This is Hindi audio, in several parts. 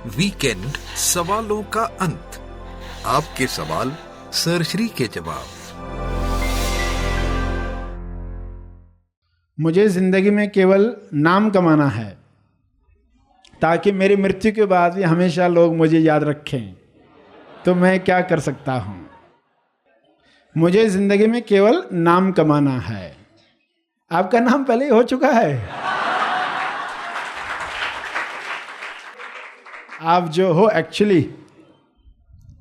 वीकेंड सवालों का अंत। आपके सवाल सर श्री के जवाब। मुझे जिंदगी में केवल नाम कमाना है ताकि मेरी मृत्यु के बाद भी हमेशा लोग मुझे याद रखें, तो मैं क्या कर सकता हूं? मुझे जिंदगी में केवल नाम कमाना है। आपका नाम पहले ही हो चुका है। आप जो हो एक्चुअली,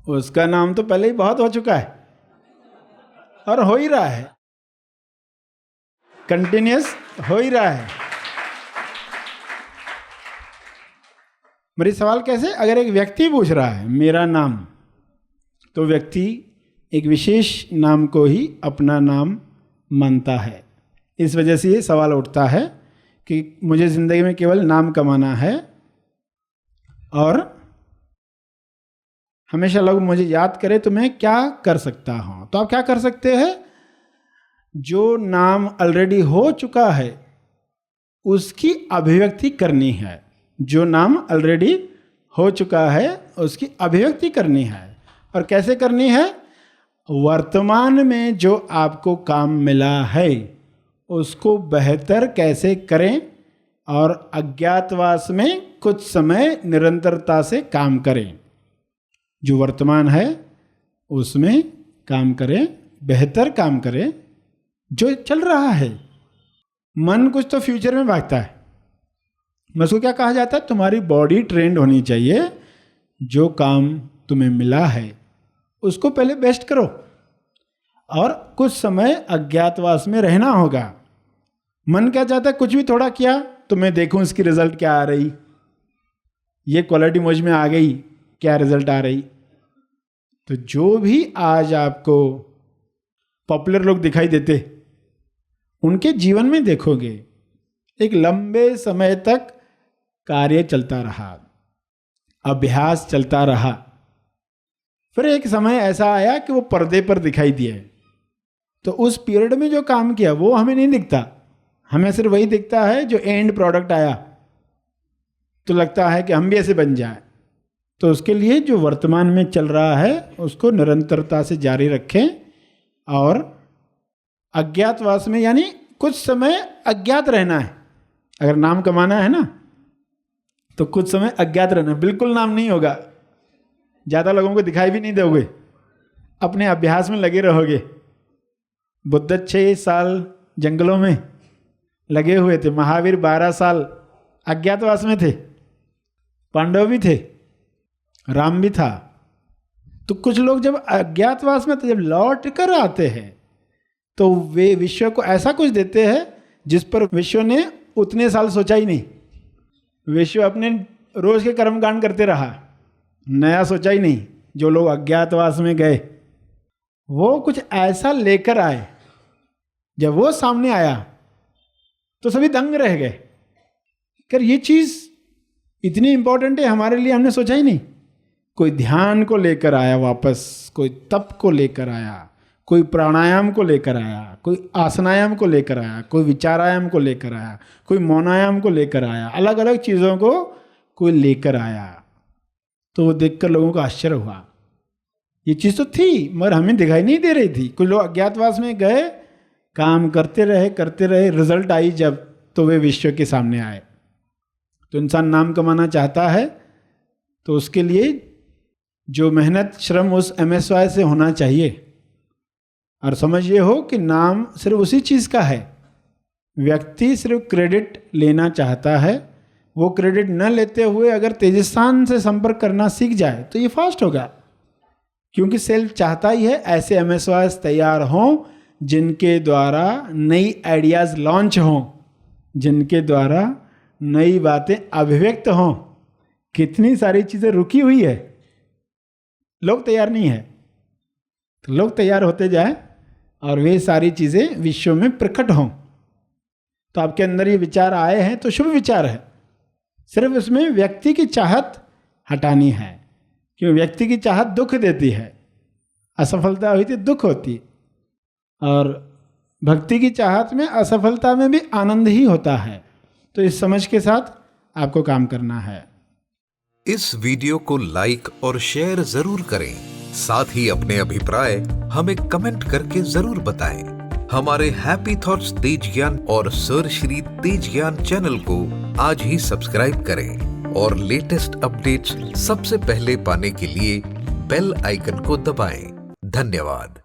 उसका नाम तो पहले ही बहुत हो चुका है और हो ही रहा है, कंटिन्यूअस हो ही रहा है। मेरी सवाल कैसे? अगर एक व्यक्ति पूछ रहा है मेरा नाम, तो व्यक्ति एक विशेष नाम को ही अपना नाम मानता है। इस वजह से ये सवाल उठता है कि मुझे जिंदगी में केवल नाम कमाना है और हमेशा लोग मुझे याद करें, तो मैं क्या कर सकता हूं? तो आप क्या कर सकते हैं? जो नाम ऑलरेडी हो चुका है उसकी अभिव्यक्ति करनी है। जो नाम ऑलरेडी हो चुका है उसकी अभिव्यक्ति करनी है। और कैसे करनी है? वर्तमान में जो आपको काम मिला है उसको बेहतर कैसे करें और अज्ञातवास में कुछ समय निरंतरता से काम करें। जो वर्तमान है उसमें काम करें, बेहतर काम करें। जो चल रहा है, मन कुछ तो फ्यूचर में भागता है। उसको क्या कहा जाता है? तुम्हारी बॉडी ट्रेंड होनी चाहिए। जो काम तुम्हें मिला है उसको पहले बेस्ट करो और कुछ समय अज्ञातवास में रहना होगा। मन क्या चाहता है? कुछ भी थोड़ा किया तो मैं देखूं इसकी रिजल्ट क्या आ रही, ये क्वालिटी मुझ में आ गई, क्या रिजल्ट आ रही। तो जो भी आज आपको पॉपुलर लोग दिखाई देते, उनके जीवन में देखोगे एक लंबे समय तक कार्य चलता रहा, अभ्यास चलता रहा। फिर एक समय ऐसा आया कि वो पर्दे पर दिखाई दिए। तो उस पीरियड में जो काम किया वो हमें नहीं दिखता, हमें सिर्फ वही दिखता है जो एंड प्रोडक्ट आया। तो लगता है कि हम भी ऐसे बन जाएं। तो उसके लिए जो वर्तमान में चल रहा है उसको निरंतरता से जारी रखें और अज्ञातवास में, यानी कुछ समय अज्ञात रहना है। अगर नाम कमाना है ना, तो कुछ समय अज्ञात रहना। बिल्कुल नाम नहीं होगा, ज़्यादा लोगों को दिखाई भी नहीं दोगे, अपने अभ्यास में लगे रहोगे। बुद्ध 6 साल जंगलों में लगे हुए थे, महावीर 12 साल अज्ञातवास में थे, पांडव भी थे, राम भी था। तो कुछ लोग जब अज्ञातवास में थे, जब लौट कर आते हैं तो वे विश्व को ऐसा कुछ देते हैं जिस पर विश्व ने उतने साल सोचा ही नहीं। विश्व अपने रोज के कर्मकांड करते रहा, नया सोचा ही नहीं। जो लोग अज्ञातवास में गए वो कुछ ऐसा लेकर आए, जब वो सामने आया तो सभी दंग रह गए। कर ये चीज इतनी इंपॉर्टेंट है हमारे लिए, हमने सोचा ही नहीं। कोई ध्यान को लेकर आया वापस, कोई तप को लेकर आया, कोई प्राणायाम को लेकर आया, कोई आसनायाम को लेकर आया, कोई विचारायाम को लेकर आया, कोई मौनायाम को लेकर आया, अलग अलग चीज़ों को कोई लेकर आया। तो वो देखकर लोगों को आश्चर्य हुआ, ये चीज़ तो थी मगर हमें दिखाई नहीं दे रही थी। कुछ लोग अज्ञातवास में गए, काम करते रहे, रिजल्ट आई जब, तो वे विश्व के सामने आए। तो इंसान नाम कमाना चाहता है तो उसके लिए जो मेहनत श्रम उस MSY से होना चाहिए। और समझ ये हो कि नाम सिर्फ उसी चीज़ का है। व्यक्ति सिर्फ क्रेडिट लेना चाहता है, वो क्रेडिट न लेते हुए अगर तेजस्थान से संपर्क करना सीख जाए तो ये फास्ट होगा। क्योंकि सेल्फ चाहता ही है ऐसे MSYs तैयार हों जिनके द्वारा नई आइडियाज़ लॉन्च हों, जिनके द्वारा नई बातें अभिव्यक्त हों। कितनी सारी चीज़ें रुकी हुई है, लोग तैयार नहीं है। तो लोग तैयार होते जाए और वे सारी चीज़ें विश्व में प्रकट हों। तो आपके अंदर ये विचार आए हैं तो शुभ विचार है, सिर्फ उसमें व्यक्ति की चाहत हटानी है। क्यों? व्यक्ति की चाहत दुख देती है, असफलता हुई थी दुख होती, और भक्ति की चाहत में असफलता में भी आनंद ही होता है। तो इस समझ के साथ आपको काम करना है। इस वीडियो को लाइक और शेयर जरूर करें। साथ ही अपने अभिप्राय हमें कमेंट करके जरूर बताएं। हमारे हैप्पी थॉट्स तेज ज्ञान और सर श्री तेज ज्ञान चैनल को आज ही सब्सक्राइब करें और लेटेस्ट अपडेट्स सबसे पहले पाने के लिए बेल आइकन को दबाएं। धन्यवाद।